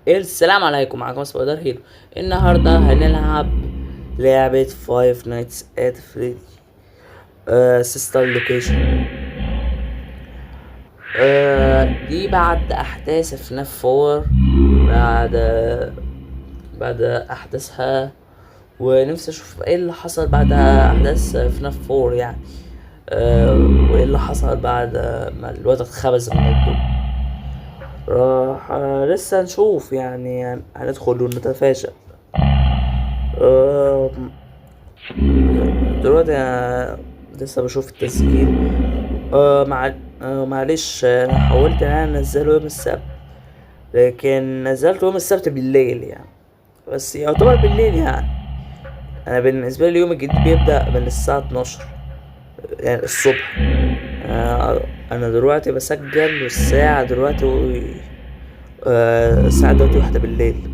السلام عليكم، معكم سبايدر هيرو. النهارده هنلعب لعبة فايف نايتس ات فريدي سيستر لوكيشن. دي بعد احداث FNAF 4. بعد بعد احداثها، ونفسي اشوف ايه اللي حصل بعد احداث FNAF 4 يعني. وايه اللي حصل بعد ما الواد اتخبز من الضوء. راح لسه نشوف يعني هندخل ونتفاشى. آه، دلوقتي أنا لسه بشوف التسجيل. معلش، انا حاولت ان انا انزله يوم السبت، لكن نزلته يوم السبت بالليل يعني، بس يعتبر بالليل يعني. انا بالنسبه لي يوم الجديد بيبدا من الساعه 12 يعني الصبح. انا دلوقتي بسجل، والساعه دلوقتي الساعه دلوقتي 1 بالليل.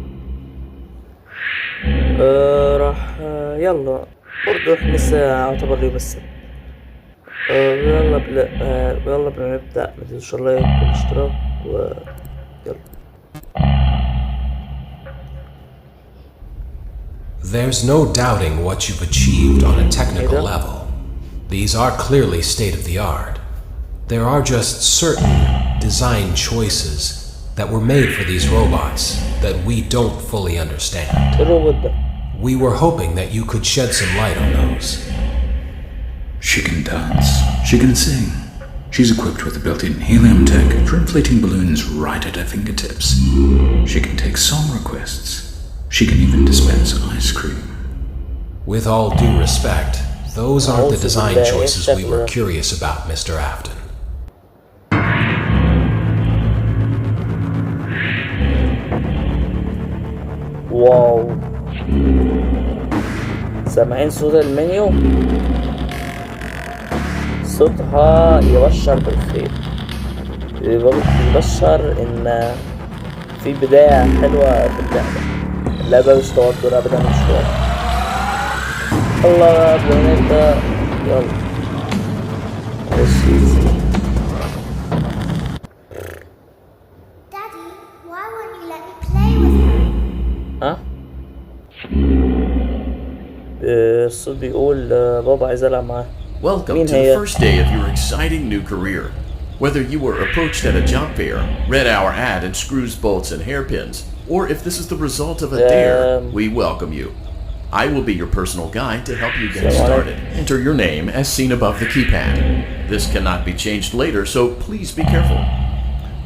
راح يلا، برضه احنا لسه يعتبر يوم السبت. يلا بلا نبدأ. ما تنسوش اللايك والاشتراك ويلا. There's no doubting what you've achieved on a technical إيه ده؟ level. These are clearly state-of-the-art. There are just certain design choices that were made for these robots that we don't fully understand. إيه الروبوت ده؟ We were hoping that you could shed some light on those. She can dance. She can sing. She's equipped with a built-in helium tech for inflating balloons right at her fingertips. She can take song requests. She can even dispense ice cream. With all due respect, those aren't the design choices we were curious about, Mr. Afton. واو، سامعين صوت المنيو؟ صوتها يبشر بالخير، يبشر ان في بداية حلوة في اللعبة. اللعبة مش توتر ابدا، مش توتر. الله، قبل ما نبدأ يلا Daddy, why won't you let me play with her? ها؟ الصوت بيقول بابا عايز العب معاه. Welcome Mean to the here. first day of your exciting new career. Whether you were approached at a job fair, read our ad and screws, bolts, and hairpins, or if this is the result of a dare, we welcome you. I will be your personal guide to help you get started. Enter your name as seen above the keypad. This cannot be changed later, so please be careful.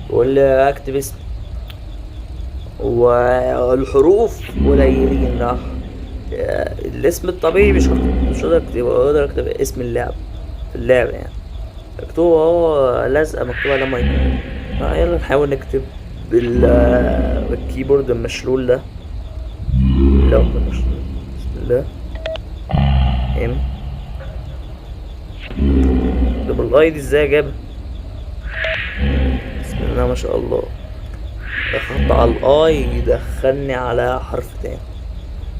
بيقول اكتب اسم والحروف قليلين. الاسم الطبيعي مش هقدر اكتب اسم اللعب في اللعبة يعني. مكتوبة اهو لازقة، مكتوبة لما يكون. يلا نحاول نكتب بالكيبورد المشلول ده. لو مشلول، بسم الله. ام ده بالاي دي ازاي جاب؟ بسم الله ما شاء الله. اخط على الاي يدخلني على حرف تاني.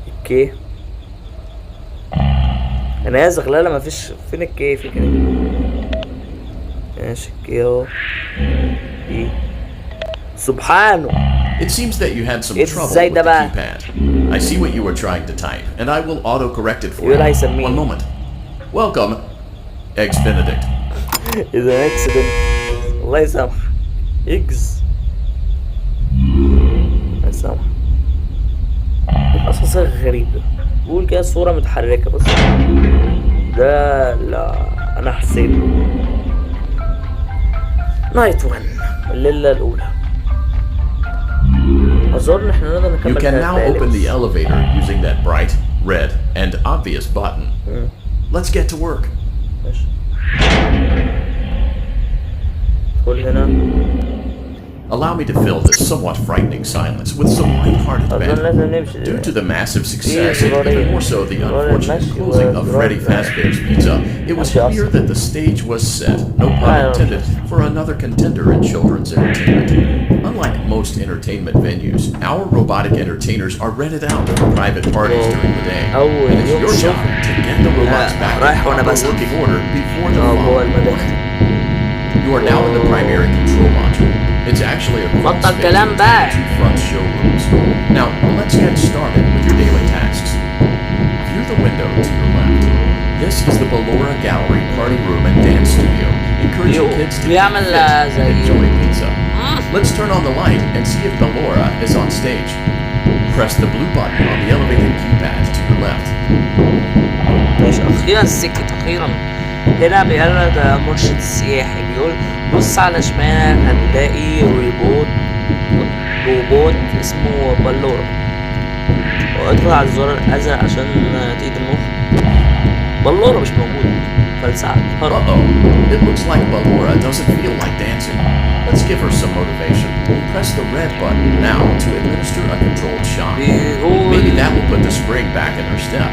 الكي انا عايز اغلى. ما فيش. فين الكي؟ في كده ماشي. الكي اهو. ايه سبحانه. It seems that you had some It's trouble زي with ده the بقى. keypad. I see what you were trying to type, and I will auto-correct it for يقول you. هيسميه. One moment. Welcome, Eggs Benedict. اذا اكسيدنت الله يسامح. اكس الله يسامح. اصلا صيغة غريبة. بقول كده صورة متحركة بس ده لا، انا حسيت نايت 1 الليلة الاولى. اظن احنا نقدر نكمل. You can now open the elevator using that bright, red, and obvious button. Let's get to work. ماشي. ادخل هنا. Allow me to fill this somewhat frightening silence with some light-hearted اظن banter. لازم نمشي. Due to the massive success, Please, and even more so the unfortunate closing of Freddy Fazbear's Pizza, it was clear that the stage was set, no pun intended, for another contender in children's entertainment. Unlike most entertainment venues, our robotic entertainers are rented out for private parties during the day. And it's your job to get the robots back in proper working order before the fall. هو المداخل. You are now in the primary control module. It's actually a crawl بطل space كلام between بقى. the two front showrooms. Now, let's get started with your daily tasks. View the window to your left. This is the Ballora Gallery party room and dance studio, encouraging Yo, kids to بيعمل get fit and زي- enjoy pizza. Let's turn on the light and see if Ballora is on stage. Press the blue button on the elevated keypad to your left. ماشي، اخيرا سكت اخيرا. هنا بيقرر مرشد السياحي بيقول بص على شمالك هتلاقي روبوت اسمه بلورة، وادخل على الزرار الازرق عشان تقيد النور. بلورة مش موجود فلسعت هرب. Uh-oh. It looks like Ballora doesn't feel like dancing. Let's give her some motivation. Press the red button now to administer a controlled shock. بيقول Maybe that will put the spring back in her step.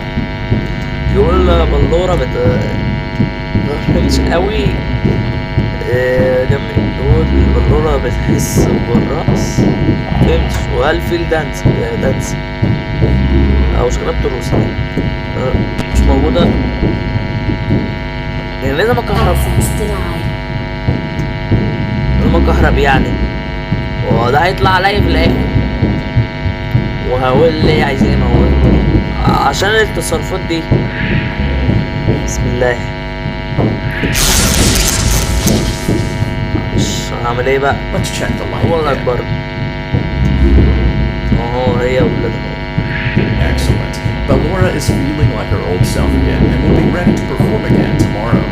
بيقول بلورة مش قوي. جنبي بيقول بلورة بتحس بالرقص فهمتش، وهل في الدانس او شغلات ترقص مش موجودة، يعني لازم اكهرب يعني، وده هيطلع عليا في الاخر وهقول ليه عايزين يموتوني عشان التصرفات دي. بسم الله. مش هعمل ايه بقى؟ Let's check the light والله again. اكبر اهو هي ولادها. Excellent. Ballora is feeling like her old self again and will be ready to perform again tomorrow.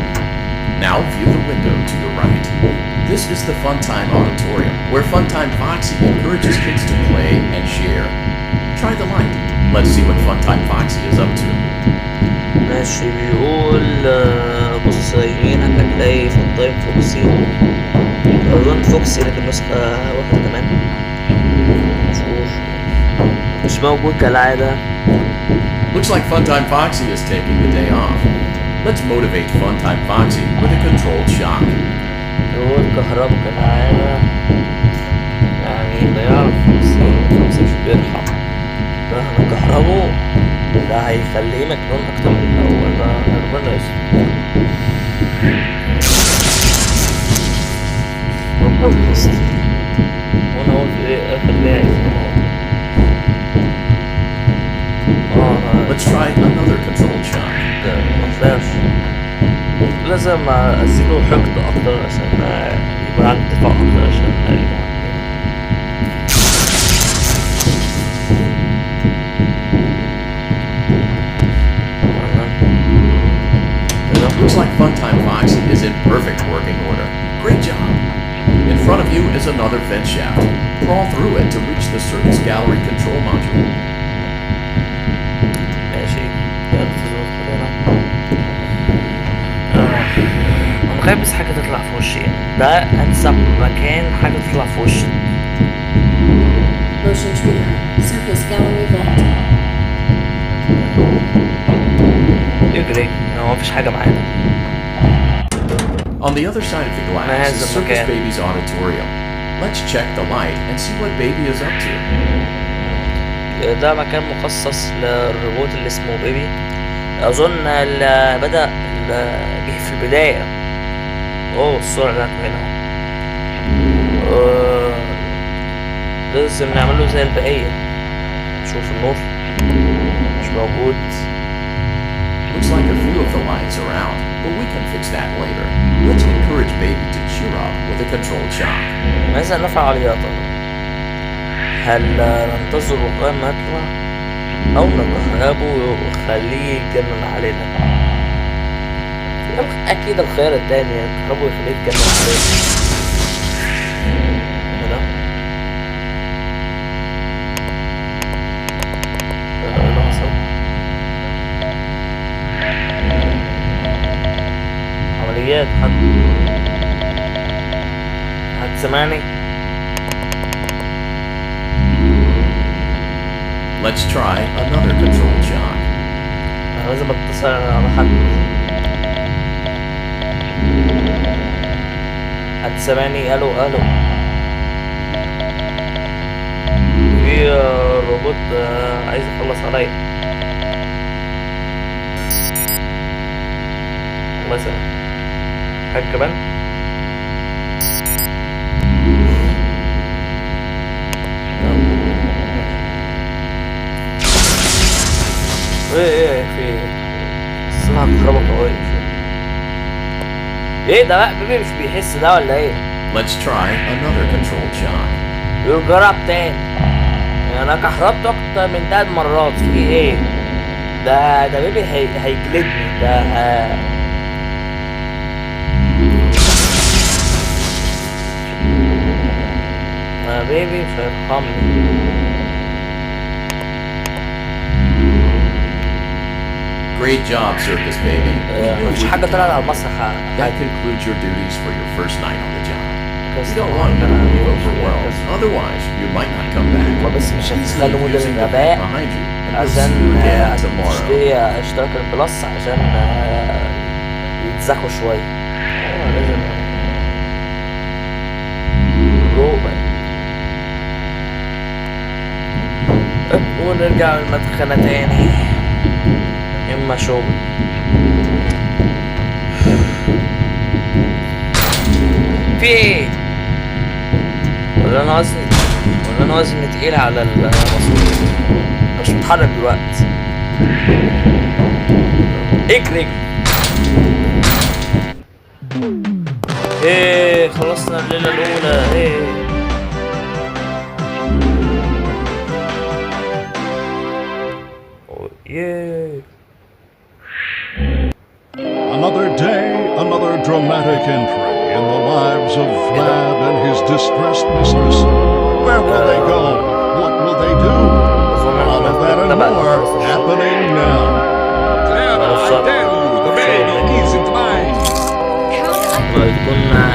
Now view the window to your right. This is the Funtime Auditorium, where Funtime Foxy encourages kids to play and share. Try the light. Let's see what Funtime Foxy is up to. ماشي، بيقول بص يمينك هتلاقي فانتايم فوكسي، اظن فوكسي لكن نسخة واحدة كمان. شوف مش موجود كالعادة. Looks like Funtime Foxy is taking the day off. Let's motivate Funtime Foxy with a controlled shock. يقول كهربا كالعادة، يعني ده يعرف فوكسي مش بيرحم، ده هنكهربه، ده هيخليه مجنون أكتر من الأول. ده ربنا يستر. ربنا يستر. وأنا أقول في إيه آخر ليه عايزين Let's try another controlled shock. مفيهاش. لازم أزيده حقد أكتر عشان يبقى عندي دفاع أكتر عشان Looks like Funtime Foxy is in perfect working order. Great job. In front of you is another vent shaft. Crawl through it to reach the Circus Gallery control module. ماشي يلا تظبط كلنا. أنا خايف بس حاجة تطلع في وشي، ده أنسب مكان حاجة تطلع في وشي. Motion trigger. Circus gallery vent. يجري هو مفيش حاجة معانا. On the other side of the glass is Circus Baby's auditorium. Let's check the light and see what Baby is up to. ده مكان مخصص للروبوت اللي اسمه بيبي. أظن بدأ جه في البداية. أوه الصورة جات هنا. لازم نعمله زي البقية. شوف النور مش موجود. Looks like a few of the lights are out, but we can fix that later. Let's encourage Baby to cheer up with a controlled shock. ماذا نفعل يا ترى؟ هل ننتظر لغاية ما يطلع أو نكهربه وخليه يتجنن علينا؟ أكيد الخيار التاني نكهربه ويخليه يتجنن علينا. هنا ايه اللي حصل؟ عمليات. حد سمعني؟ Let's try another controlled shock. أنا لازم أتصل على حد سمعني؟ ألو في روبوت عايز يخلص عليا. الله يسلمك. حاجة كمان ايه في ايه؟ السمعة كهربا قوية. ايه ده بقى بيبي مش بيحس ده ولا ايه؟ Let's try another controlled shock. يجرب تاني. انا كهربت اكتر من 3 مرات في ايه؟ ده بيبي هيجلدني ده. بيبي مش هيرحمني. Great job, Circus Baby. مفيش حاجة طلعت على المسرح. That concludes your duties for your first night on the job. بس We don't want you to leave overwhelmed. Otherwise, you might not come back. بس مش Please هتخلوا leave مدن using the الغباء van behind you, and we'll see عشان you again tomorrow. تشتري اشتراك البلس عشان يتزحوا شوية. لازم جو بقى. ونرجع المدخنة تاني. اما شغل. في ايه؟ ولا انا وزني تقيل على المصروف. مش متحرك دلوقتي. اجري. ايه خلصنا الليلة الأولى. ايه yeah. Another day, another dramatic entry in the lives of Vlad and his distressed mistress. Where will they go? What will they do? All of that and more happening now. Glad I tell you, the baby isn't mine. كنا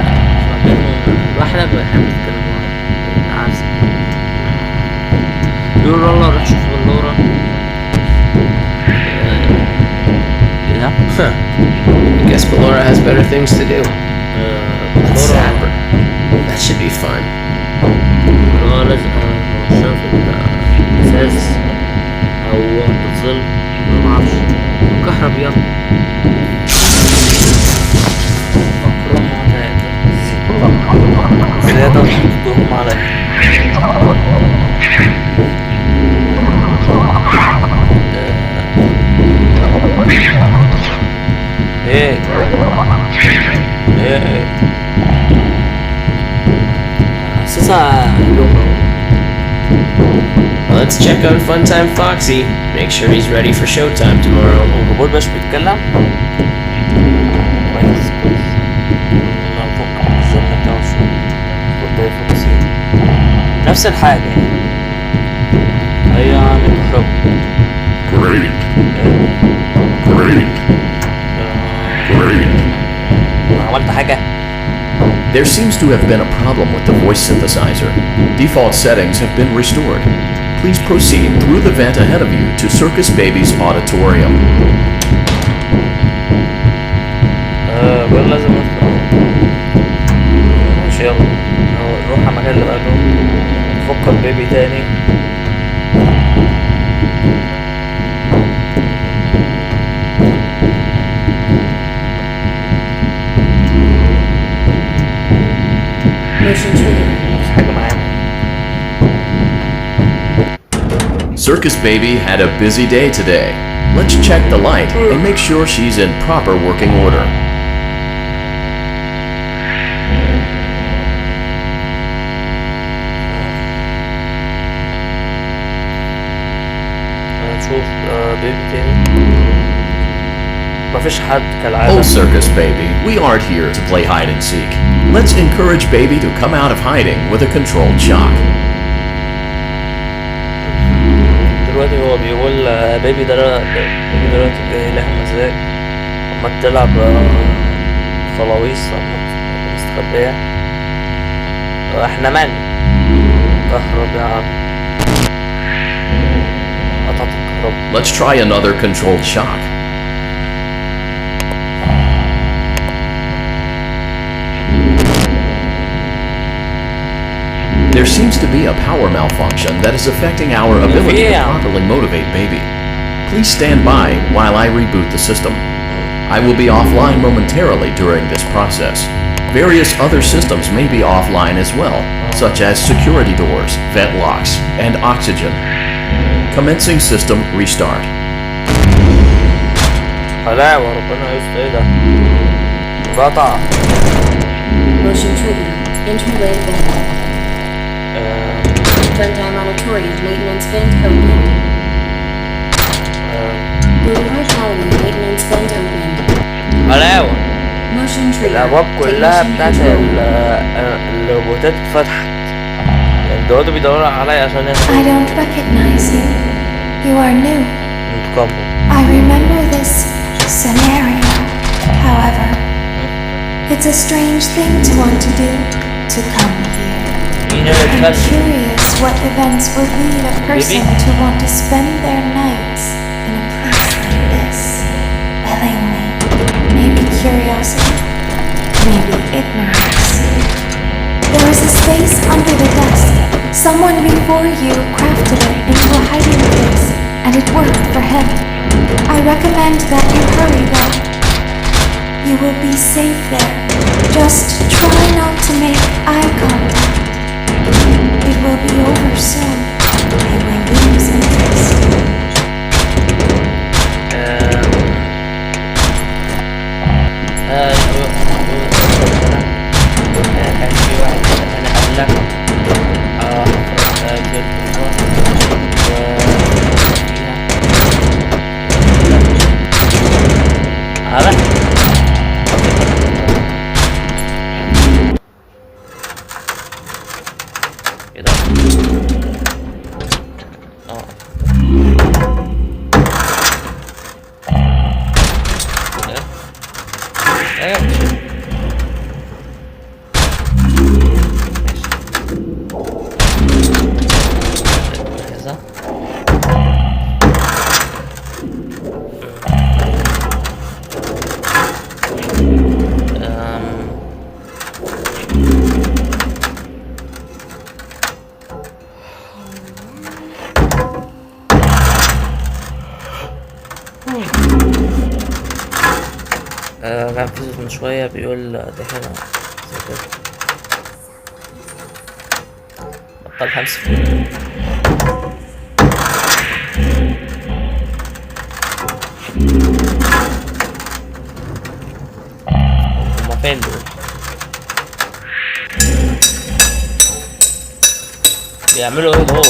واحدة بنحب نتكلم معاها. عارف. يقول والله روح شوف بلورة. I guess Ballora has better things to do. Let's zap her. That should be fun. لازم شاف الأساس أو الظل معرفش كهرب يلا أكرم زيادة تحطهم عليا ايه حاسسها لغة. Let's check on Funtime Foxy. Make sure he's ready for showtime tomorrow. الروبوت باش بيتكلم كويس نفك الزمن بتاعه شوية نفس الحاجة يعني هي متحرك عملت حاجة. There seems to have been a problem with the voice synthesizer. Default settings have been restored. Please proceed through the vent ahead of you to Circus Baby's auditorium. بقول لازم ماشي يلا نروح على المكان اللي بعده نفكر بيبي تاني. Circus Baby had a busy day today. Let's check the light and make sure she's in proper working order. نشوف بيبي تاني. مفيش حد كالعادة. Oh, Circus Baby, we aren't here to play hide and seek. Let's encourage Baby to come out of hiding with a controlled shock. دلوقتي هو بيقول بيبي دلوقتي جاي لها مزاج اما تلعب خلاويص مستخبية. احنا من كهرب يا عم قطعت الكهرباء. Let's try another controlled shock. There seems to be a power malfunction that is affecting our ability to properly motivate Baby. Please stand by while I reboot the system. I will be offline momentarily during this process. Various other systems may be offline as well, such as security doors, vent locks, and oxygen. Commencing system restart. حلاوة ربنا يستر. ايه ده؟ قطع. Motion trigger. Entryway vent. Funtime Auditorium maintenance vent open. Boulevard Gallery maintenance vent open. حلاوة. Motion trigger. الأبواب كلها Technician بتاعت control. الروبوتات اتفتحت. الدكتور بيدوروا عليا عشان I ياخدوا don't recognize you. You are new. انتقامهم. I remember this scenario. However, it's a strange thing to want to do, to come here. مين اللي I'm اتكلم؟ curious what events would lead a person to want to spend their nights in a place like this, willingly. Maybe curiosity, maybe ignorance. There is a space under the desk. Someone before you crafted it into a hiding place, and it worked for him. I recommend that you hurry though. You will be safe there. Just try not to make eye contact. It will be over soon. You will lose interest. كان في واحد انا قبلك كده كان في صوت من شوية بيقول ده هنا زي كده بطل همس هما فين دول؟ بيعملوا ايه دول؟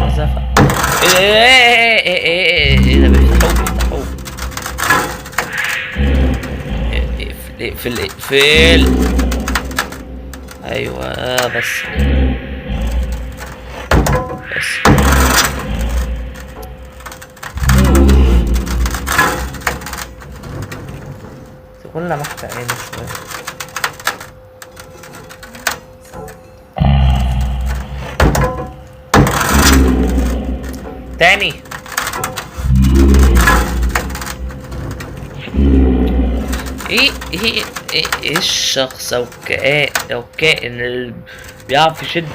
مسافة ايه ده بيفتحوه اقفل ايوه بس تكون لمحت عيني شوية تاني ايه الشخص او الكائن اللي بيعرف يشد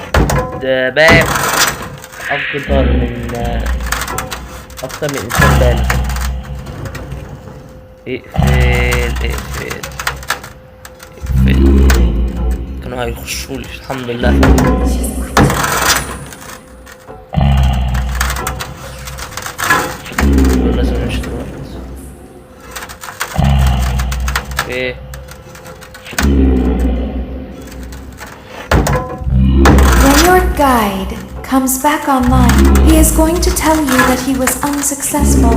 باب اكتر من انسان بالغ. اقفل كانوا هيخشولي الحمد لله. لازم نمشي دلوقتي. ايه When your guide comes back online, he is going to tell you that he was unsuccessful,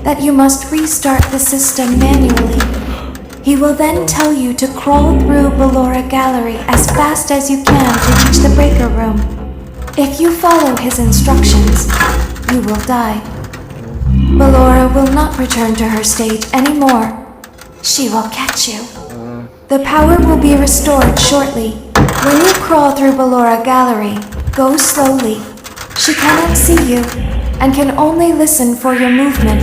that you must restart the system manually. He will then tell you to crawl through Ballora Gallery as fast as you can to reach the breaker room. If you follow his instructions, you will die. Ballora will not return to her stage anymore. She will catch you. The power will be restored shortly. When you crawl through Ballora Gallery, go slowly. She cannot see you and can only listen for your movement.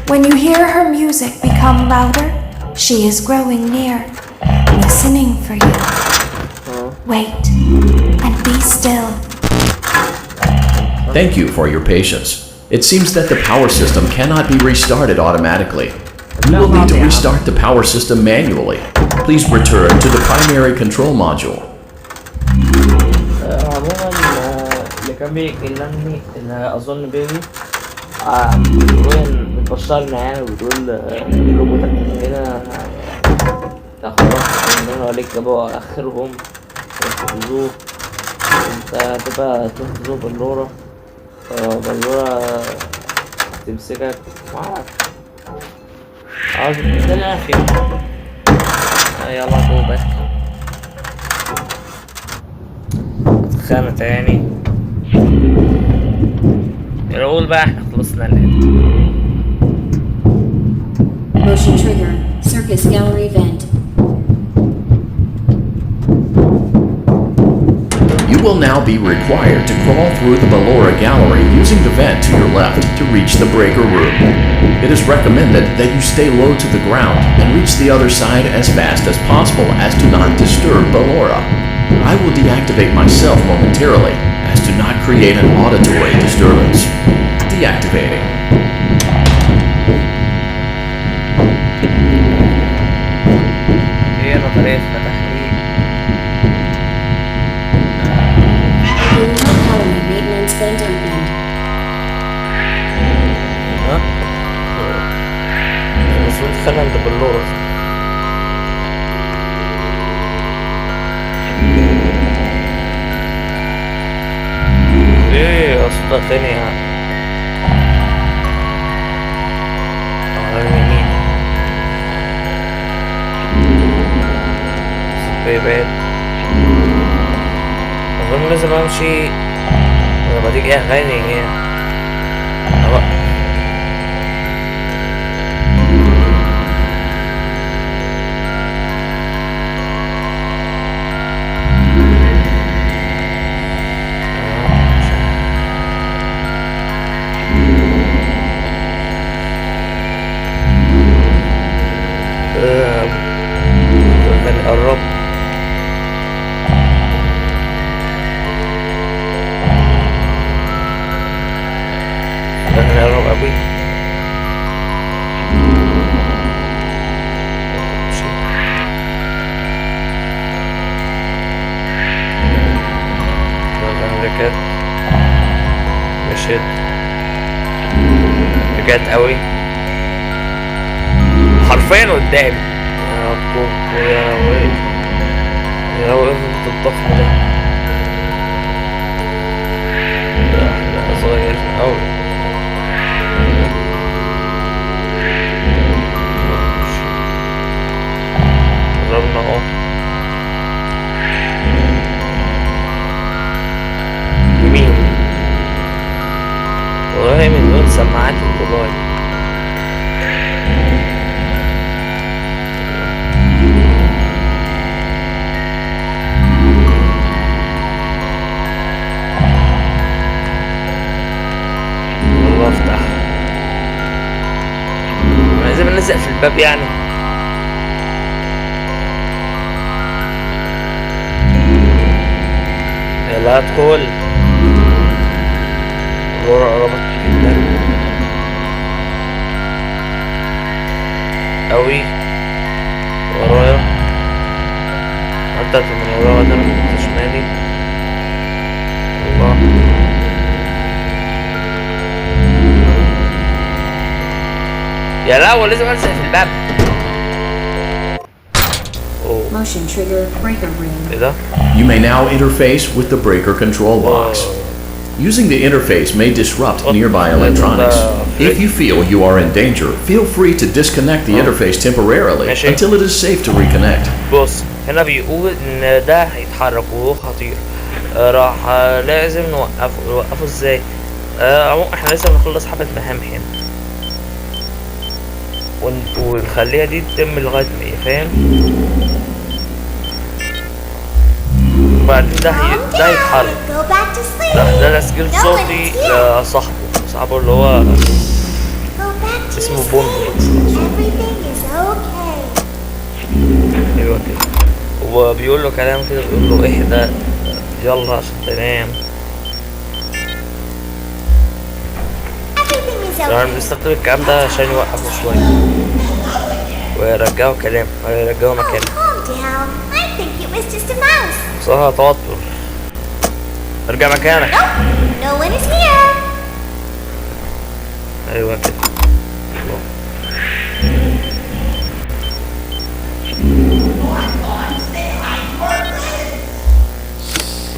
When you hear her music become louder, she is growing near, listening for you. Wait and be still. Thank you for your patience. It seems that the power system cannot be restarted automatically. You will need to restart the power system manually. Please return to the primary control module. عموما اللي كان بيكلمني اللي اظن بيبي بيقول بتبشرنا يعني وبتقول الروبوتات هنا ده خلاص انهم عليك جابوا اخرهم وينقذوه. انت هتبقى تنقذوه بلورة بلورة تمسكك معرفش عاوز الدنيا فيه. يلا جو باك اتخانة تاني. نقول بقى احنا خلصنا اللعبة. Motion trigger. Circus gallery vent. You will now be required to crawl through the Ballora gallery using the vent to your left to reach the breaker room. It is recommended that you stay low to the ground and reach the other side as fast as possible as to not disturb Ballora. I will deactivate myself momentarily as to not create an auditory disturbance. Deactivating. هي نظرية فتحليل. Ballora colony maintenance vent opened. ها؟ المفروض خلنا عند بلورة. ايه اصلا تاني يعني على اليمين سبيبات. اظن لازم امشي لما تيجي اغاني يعني اوقف. قرب احنا قرب اوي. ركعت مشيت رجعت اوي حرفيا قدامي. يا وقفت الضخم ده احنا صغير اوي. قربنا اهو. يمين والله من دون سماعات الموبايل. افتح لازم نلزق في الباب يعني. يلا ادخل. الورا قربت جدا اوي ورايا. عدت من ورايا ده انا شمالي. الله يا لا هو لازم انزل في الباب. Motion trigger breaker room. ايه ده؟ You may now interface with the breaker control box. Using the interface may disrupt nearby electronics. If you feel you are in danger, feel free to disconnect the interface temporarily until it is safe to reconnect. بص هنا بيقول ان ده هيتحرك وهو خطير. راح لازم نوقفه ازاي؟ احنا لسه بنخلص حبة مهام هنا ونخليها دي تتم لغاية ما فاهم. وبعدين ده هيتحرك. ده تسجيل صوتي لصاحبه اللي هو اسمه بوندو. ايوه كده. وبيقول له كلام كده بيقول له اهدى يلا عشان تنام. يعني بنستخدم الكلام ده عشان يوقفه شوية. ويرجعوا كلام ويرجعوا Oh, مكانه. calm down. I think it was just a mouse. بصراحة توتر. ارجع مكانك. Nope, no one is here. ايوه كده.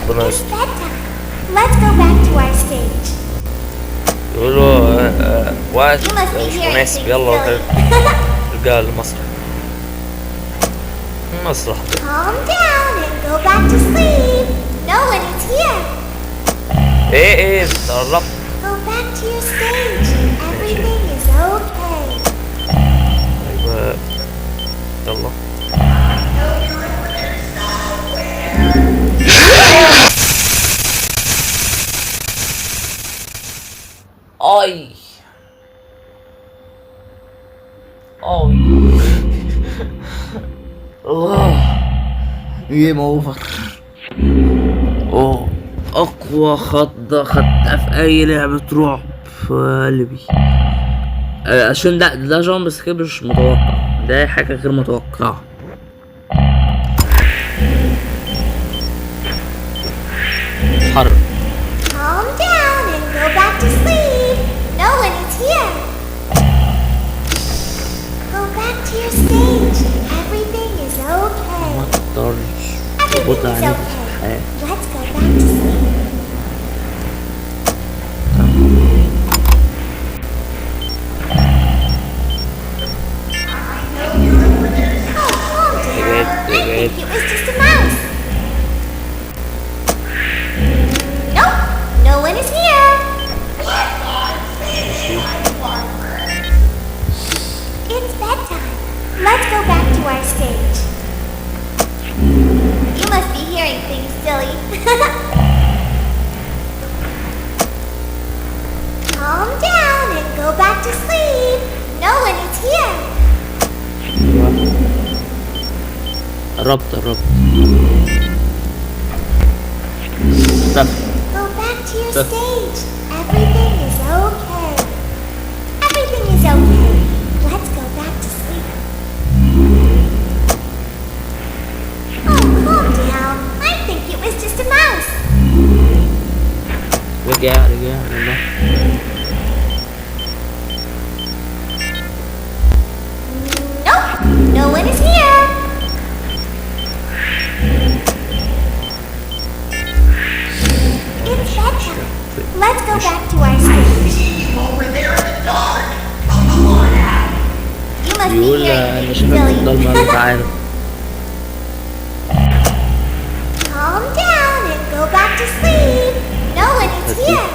ربنا It's يستر. bedtime. Let's go back to our stage. يقولوا وقت You must be مش hearing مناسب. things يلا silly. ارجع للمسرح. المسرح ده. Calm down and go back to sleep. No one is here. ايه انت قربت. Go back to your stage. Everything is okay. ايوه يلا. اي جيم اوفر. اوه اقوى خضة خدتها في اي لعبة رعب في قلبي. عشان ده جامب سكيب مش متوقع، ده حاجة غير متوقعة. حرب. Calm down and go back to sleep. No one is here. Go back to your stage. Everything is okay. مقدرش Everything اربط is عليك okay. في الحياة. Let's go back to sleep. Oh, calm down. I think it was just a mouse. Nope, no one is here. It's bedtime. Let's go back to our stage. You must be hearing things silly. Calm down and go back to sleep. No one is here. قربت اختفى. Go back to your Stuff. stage. Everything is okay. Everything is okay. Let's go back to sleep. Oh, calm down. I think it was just a mouse. رجع والله. Nope, no one is here. It's bedtime. Let's go back to our stage. You must be بيقول hearing انا things شايفك في الضلمة silly. تعالى. Calm down and go back to sleep. No one is here.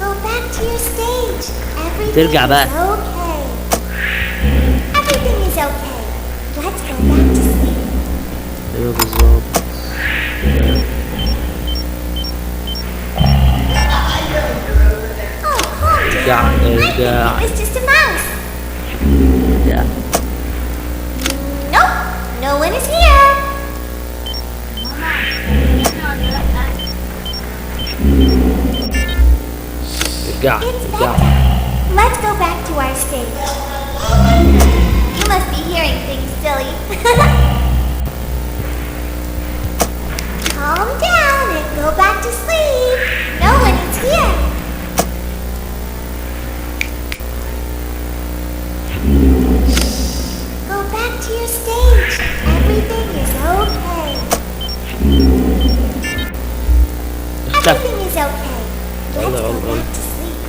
Go back to your stage. Everything ترجع is بقى. okay. Everything is okay. Let's go back to sleep. ايوه بالظبط. Oh, calm Yeah, down. I think yeah. it was just a mouse. يا Nope, no one is here. ارجع It's ارجع. bedtime. Let's go back to our stage. You must be hearing things silly. Calm down and go back to sleep. No one is here. Go back to your stage. Everything is okay. اختفى. Everything is okay. Let's يلا، go يلا. back to sleep.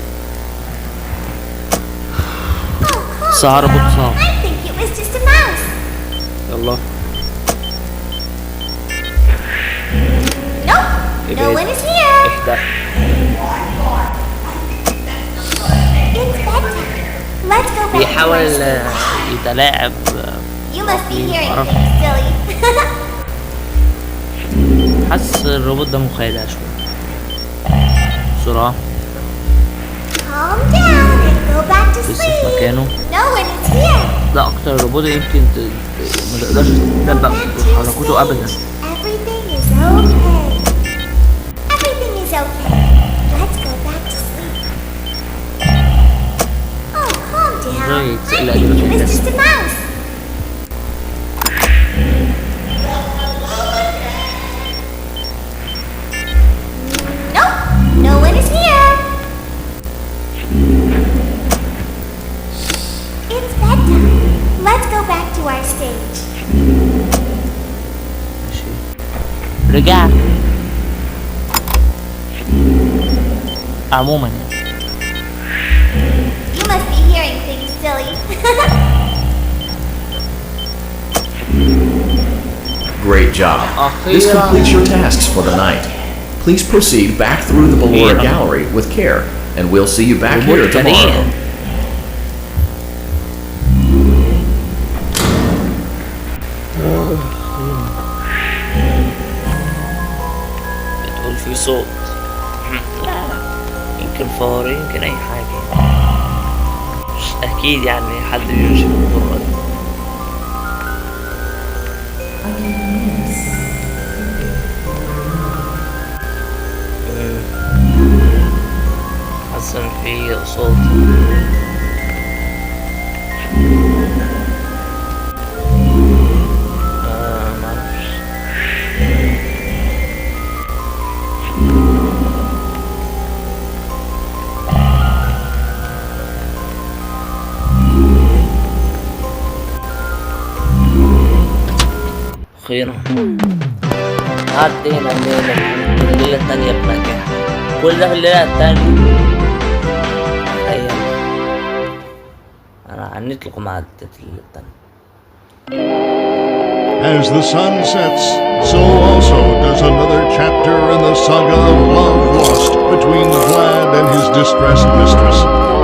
Oh, calm سهرة down. بتصاب. I think it was just a mouse. يلا. Nope, no إيه one is here. اهدى. It's bedtime. Let's go back to our بيحاول stage. يتلاعب. You must be hearing معرفش. things silly. حاسس الروبوت ده مخادع شوية. بسرعة. Calm down and go back to لسه في sleep. مكانه. No one is here. ده أكتر روبوت يمكن ما تقدرش Go تتنبأ back to your بحركته أبدا. stage. Everything is okay. Everything is okay. Let's go back to sleep. Oh, calm you how. Right, I'm like thinking the it was just a mouse. Nope, no one is here. It's bedtime. Let's go back to our stage. ماشي. رجعت. عموما يعني. You must be hearing things, silly. Great job. This completes your tasks for the night. Please proceed back through the Ballora Gallery with care, and we'll see you back here tomorrow. بتقول في صوت. لا يمكن فار يمكن اي حاجة، مش اكيد يعني حد بيمشي بالطرق دي. حاسس ان في صوت. معرفش. أخيرا عدينا الليلة التانية بنجاح. كل ده في الليلة التانية. أيوة أنا عنيت لكم عدت الليلة التانية. As the sun sets, so also does another chapter in the saga of love lost between Vlad and his distressed mistress.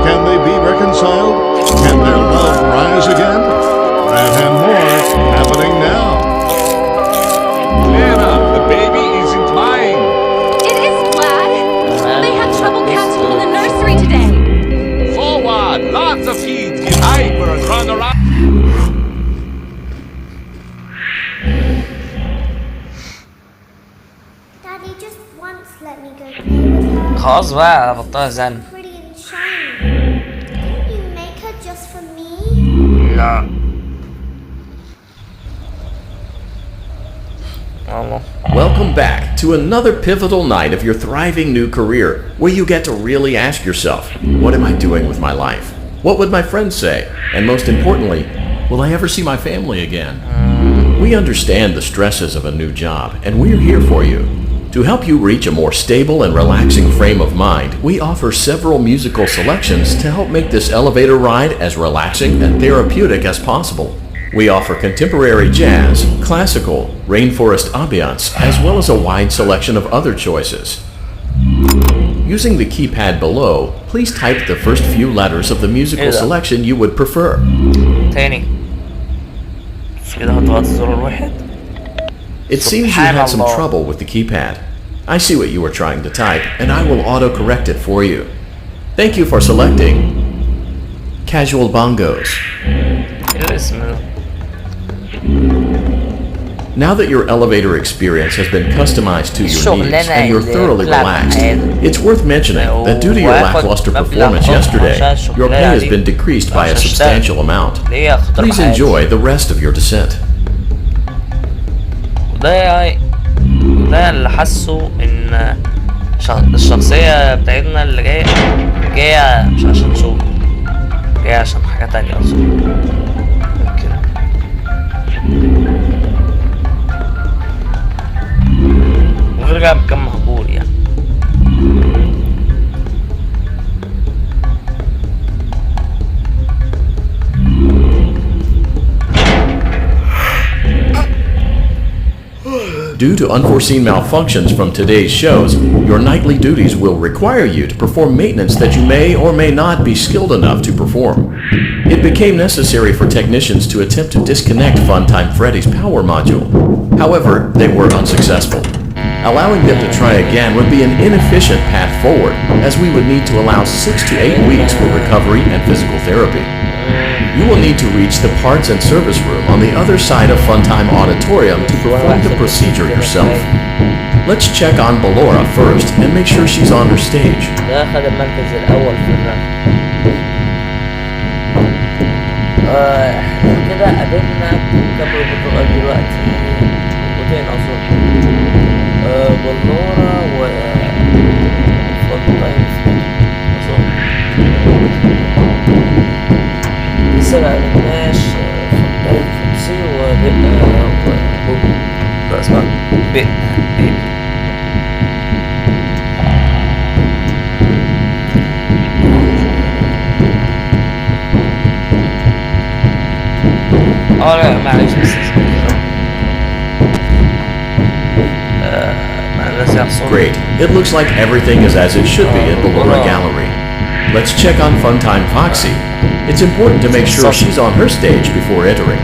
Can they be reconciled? Can their love rise again? That and more happening now. Lena, the baby isn't mine. It is, Vlad. They had trouble catching him in the nursery today. Forward, lots of feet. Get hyper and run around. Daddy, just once let me go play with her. خلاص بقى بطلها زن. Pretty and shiny. Didn't you make her just for me? لا والله. Welcome back to another pivotal night of your thriving new career, where you get to really ask yourself, what am I doing with my life? What would my friends say? And most importantly, will I ever see my family again? We understand the stresses of a new job, and we're here for you. To help you reach a more stable and relaxing frame of mind, we offer several musical selections to help make this elevator ride as relaxing and therapeutic as possible. We offer contemporary jazz, classical, rainforest ambiance, as well as a wide selection of other choices. Using the keypad below, please type the first few letters of the musical selection you would prefer. تاني. مش كده هضغط الزر الواحد. It seems you had some trouble with the keypad. I see what you were trying to type, and I will auto-correct it for you. Thank you for selecting Casual Bongos. ايه الاسم ده؟ Now that your elevator experience has been customized to your needs and you're thoroughly relaxed, it's worth mentioning that due to your lackluster performance yesterday, your pay has been decreased by a substantial amount. Please enjoy the rest of your descent. ده اللي حاسه ان الشخصية بتاعتنا اللي جاية مش عشان شغل، جاية عشان حاجة تانية اصلا. وغير كده بكم مهجور يعني. Due to unforeseen malfunctions from today's shows, your nightly duties will require you to perform maintenance that you may or may not be skilled enough to perform. It became necessary for technicians to attempt to disconnect Funtime Freddy's power module. However, they were unsuccessful. Allowing them to try again would be an inefficient path forward, as we would need to allow 6 to 8 weeks for recovery and physical therapy. You will need to reach the parts and service room on the other side of Funtime Auditorium to perform the procedure yourself. Let's check on Ballora first and make sure she's on her stage. ده أخذ المركز الأول في الراب. احنا كده قابلنا كام روبوت لغاية دلوقتي، روبوتين اظن، بلورة و فونتاين اظن. لسه مقابلناش فونتاين فوكسي وبوبي، لا اسمها بيبي. لا معلش بس Great. It looks like everything is as it should be at Ballora Gallery. Let's check on Funtime Foxy. It's important to make sure she's on her stage before entering.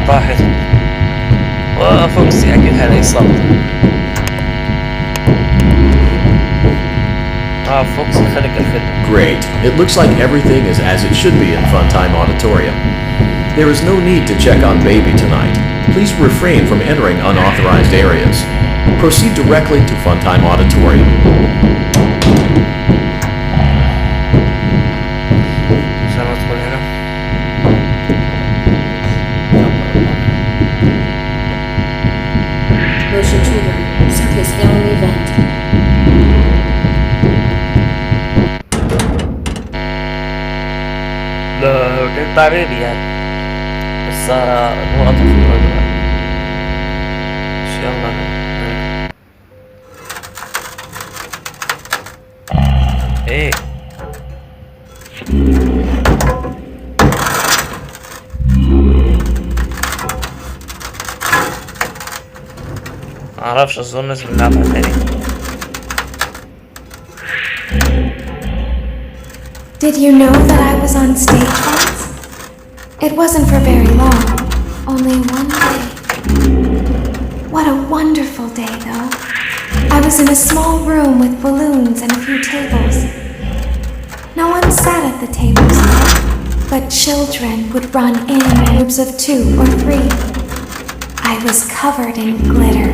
طاحت وفوكسي أكيد هذا يصاب. فوكسي خلق الفيلم. Great. It looks like everything is as it should be in Funtime Auditorium. There is no need to check on Baby tonight. Please refrain from entering unauthorized areas. Proceed directly to Funtime Auditorium. Motion trigger. Circus gallery vent. لا كنت تعريبي يعني بس نقطة في الموضوع. يلا ايه معرفش، اظن لازم نلعبها تاني. Did you know that I was on stage once? It wasn't for very long, only one day. What a wonderful day, though. I was in a small room with balloons and a few tables. No one sat at the tables, but children would run in groups of 2 or 3. I was covered in glitter.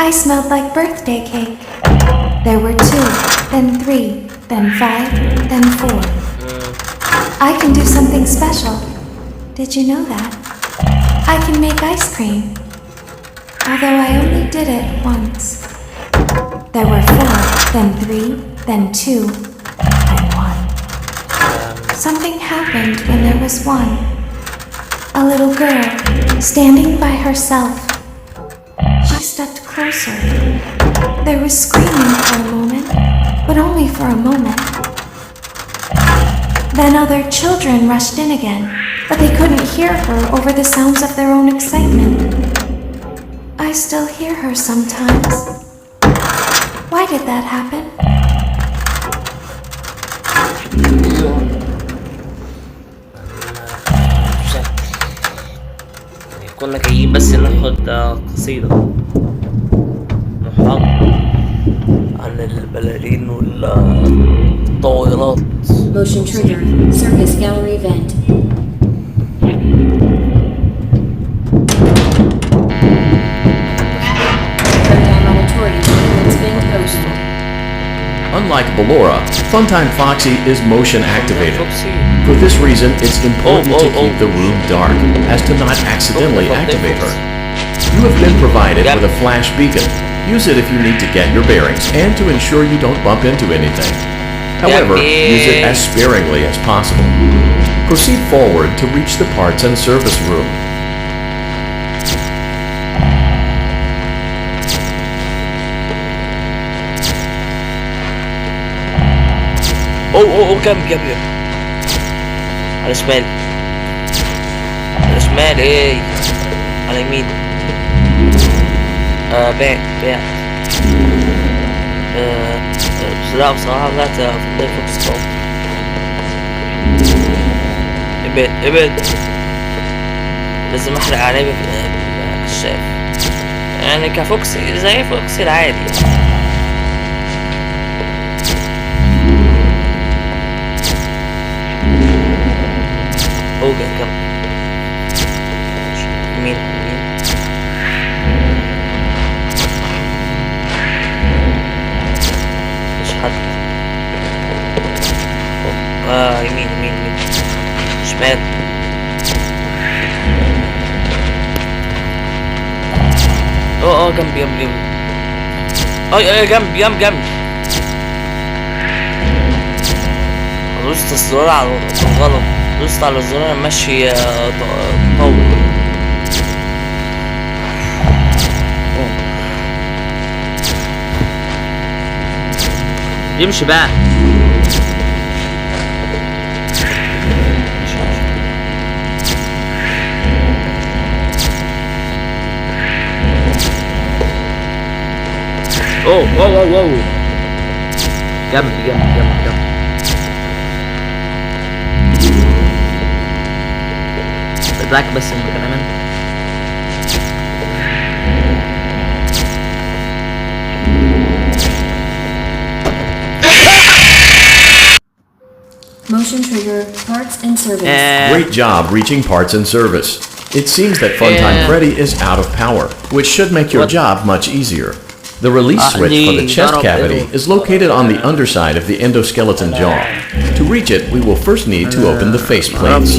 I smelled like birthday cake. There were 2, then 3, then 5, then 4. I can do something special. Did you know that? I can make ice cream. Although I only did it once. There were 4, then 3, then 2, then 1. Something happened when there was 1. A little girl, standing by herself. She stepped closer. There was screaming for a moment, but only for a moment. Then other children rushed in again, but they couldn't hear her over the sounds of their own excitement. I still hear her sometimes. Why did that happen? كنا جايين بس ناخد قصيدة محاضرة عن البلالين والطائرات. Motion trigger. Circus gallery vent. Funtime Auditorium maintenance vent posted. Unlike Ballora, Funtime Foxy is motion activated. For this reason, it's important to keep the room dark, as to not accidentally activate her. You have been provided with a flash beacon. Use it if you need to get your bearings and to ensure you don't bump into anything. However, use it as sparingly as possible. Proceed forward to reach the parts and service room. كم على شمال، على شمال ايه، على يمين. باع لا بصراحة لا تفضل فوكس كوم. ابعد لازم احرق عليه بالكشاف يعني كفوكسي زي فوكسي العادي. كم يمين مش حد. يمين شمال جنبي جنبي جنبي. اي جنبي. دوست الزرار على الغلط، دوست على الزرار ماشي طول. يمشي بقى. واو جنبي. بدك بس المكان امان. Motion trigger, parts and service. Great job reaching parts and service. It seems that Funtime Freddy is out of power, which should make your job much easier. The release switch for the chest cavity is located on the underside of the endoskeleton jaw. To reach it, we will first need to open the faceplates.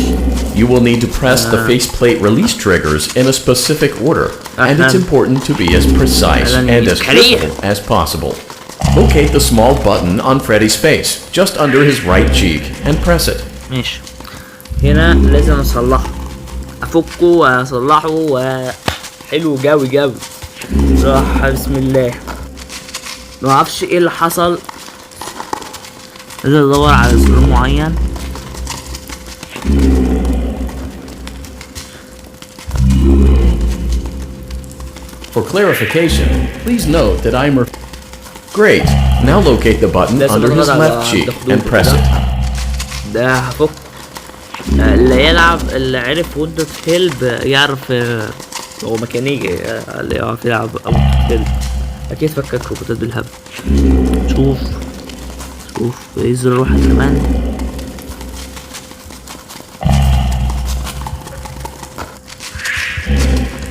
You will need to press the faceplate release triggers in a specific order, and it's important to be as precise and as careful as possible. Locate the small button on Freddy's face, just under his right cheek, and press it. ماشي. هنا لازم اصلحه، افكه واصلحه وحلو جوي. راح بسم الله. ما اعرفش ايه اللي حصل، لازم ادور على زرار معين. For clarification, please note that I'm Great. Now locate the button under his left cheek and press it. ده هفك. اللي عرف ويندوز هيلب يعرف هو ميكانيكي اللي يعرف يلعب او هيلب اكيد فكك روبوتات بالهبل. شوف ايه زر واحد كمان.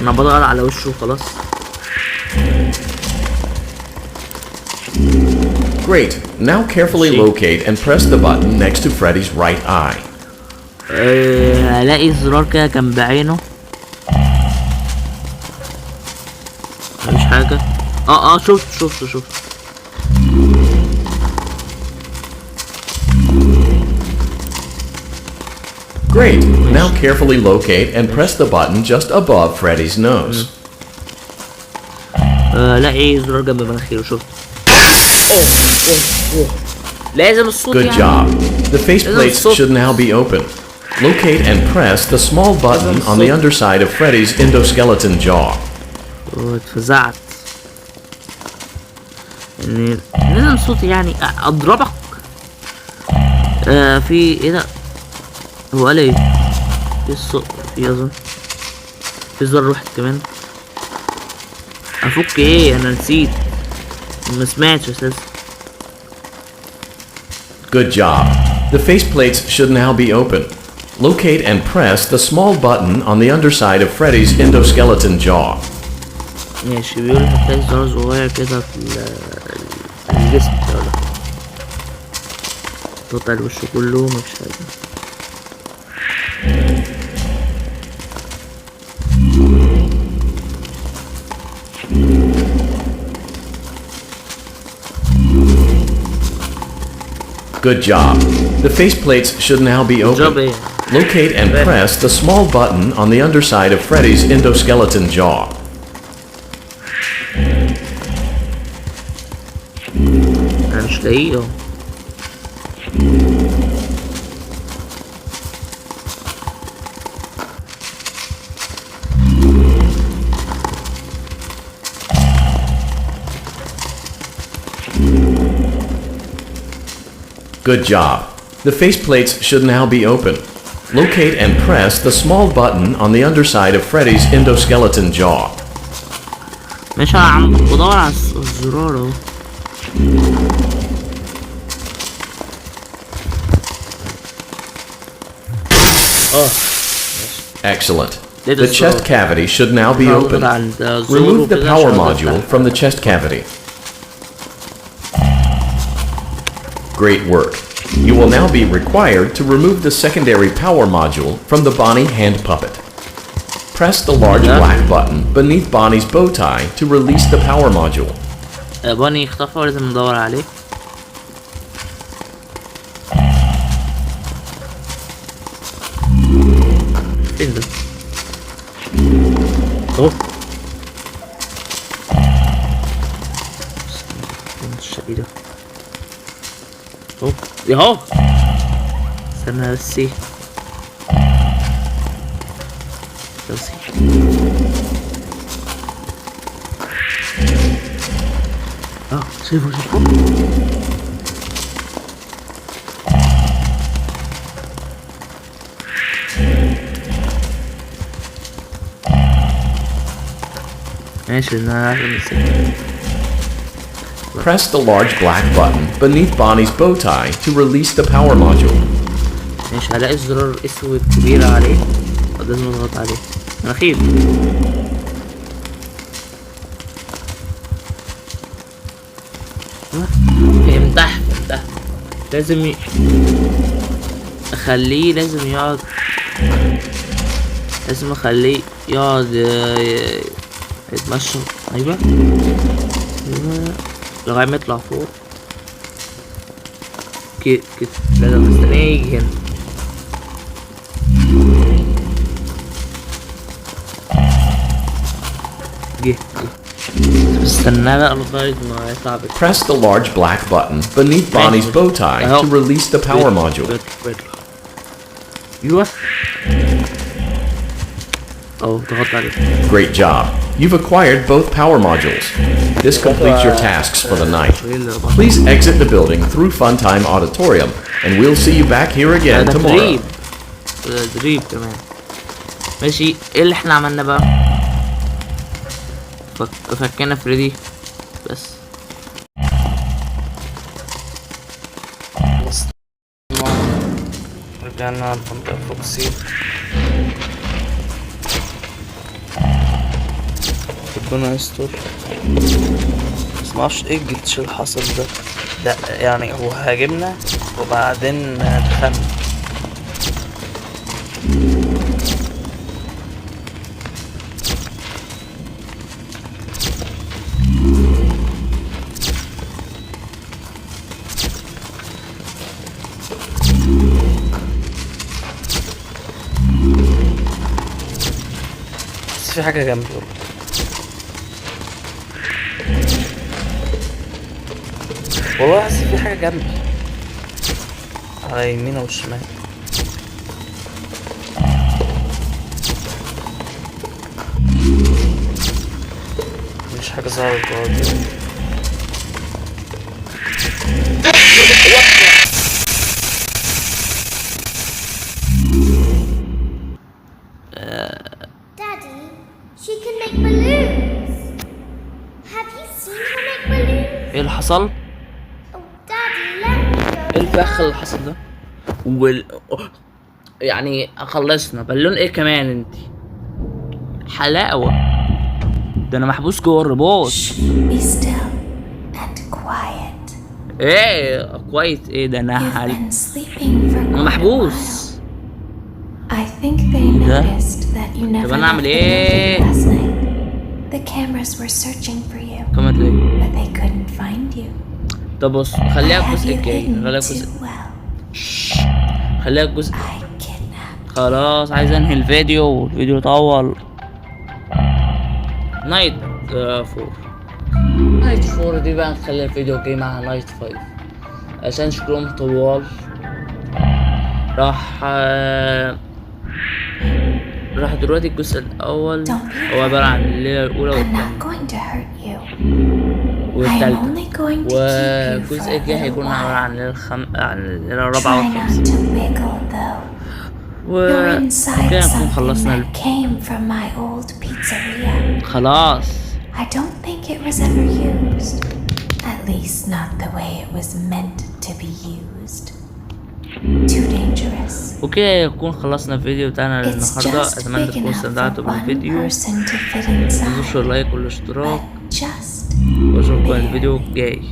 انا بضغط على وشه خلاص. Great. Now carefully locate and press the button next to Freddy's right eye. هلاقي الزرار كده جنب عينه. مش حاجة. شفت. Great. Now carefully locate and press the button just above Freddy's nose. لاقي زرار جنب مناخيره. شفت. لازم الصوت. Good job. The faceplates should now be open. Locate and press the small button on the underside of Freddy's endoskeleton jaw. اتفزعت. يعني لازم صوت يعني اضربك. في ايه ده؟ هو قال ايه؟ في الصوت في اظن في زر واحد كمان. افك ايه؟ انا نسيت ما سمعتش اساسا. Good job. The faceplates should now be open. Locate and press the small button on the underside of Freddy's endoskeleton jaw. ماشي. بيقول هتلاقي زرار صغير كده في الجسم بتاعه. تقطع الوش كله مفيش حاجة. Good job. The faceplates should now be open. Locate and press the small button on the underside of Freddy's endoskeleton jaw. أنا مش لاقيه. Good job. The faceplates should now be open. Locate and press the small button on the underside of Freddy's endoskeleton jaw. مش عم بدور على الزرار اهو. Excellent. The chest cavity should now be open. Remove the power module from the chest cavity. Great work. You will now be required to remove the secondary power module from the Bonnie hand puppet. Press the large black button beneath Bonnie's bow tie to release the power module. بوني اختفى ولازم ندور عليه. فين ده؟ اوه الشقي ده. اوه ياهو استنى بس ايه شوفوا ماشي Press the large black button beneath Bonnie's bow tie to release the power module. ماشي هلاقي الزرار اسود كبير عليه لازم نضغط عليه. مناخير فهمتها لازم اخليه لازم اخليه يقعد يتمشى. ايوه لغاية ما يطلع فوق كده لازم استناه يجي هنا. جه استناه بقى لغاية ما يطلع بك. Press the large black button beneath Bonnie's bow tie to release the power module. ايوه ضغط عليه. Great job. You've acquired both power modules. This completes your tasks for the night. Please exit the building through Funtime Auditorium, and we'll see you back here again tomorrow. تدريب كمان. ماشي ايه اللي احنا عملنا بقى؟ فكينا فريدي بس. رجعنا على المنطقة الفوكسية. ربنا يستر. بس معرفش ايه الجلتش اللي حصل ده يعني هو هاجمنا وبعدين دخلنا. بس في حاجة جنبي والله حاسس في حاجة جنبي على يمينه والشمال. مش حاجة ظهرت جوه. Daddy, she can make balloons. Have you seen her make balloons? ايه اللي حصل؟ ايه الفخ اللي حصل ده؟ يعني خلصنا بالون ايه كمان انتي؟ حلاوة ده انا محبوس جوه الرباط. Be still and quiet. ايه كويس ايه ده انا انا محبوس. I think they noticed that you never left the last night. The cameras were searching for you, but they couldn't find you. طب بص خليها الجزء الجاي. خليها الجزء خلاص عايز انهي الفيديو طول. نايت 4 دي بقى نخلي الفيديو الجاي مع نايت 5 عشان شكلهم طوال. راح دلوقتي الجزء الاول هو عبارة عن الليلة الاولى والتالتة والجزء الجاي هيكون عبارة عن الليلة الرابعة والخامسة. وكده نكون خلصنا خلاص. I don't think it was ever used. At least not the way it was meant to be used. Too dangerous. وكده يكون خلصنا الفيديو بتاعنا النهارده. اتمنى تكونوا استمتعتوا بالفيديو. متنسوش اللايك والاشتراك واشوفكم الفيديو الجاي.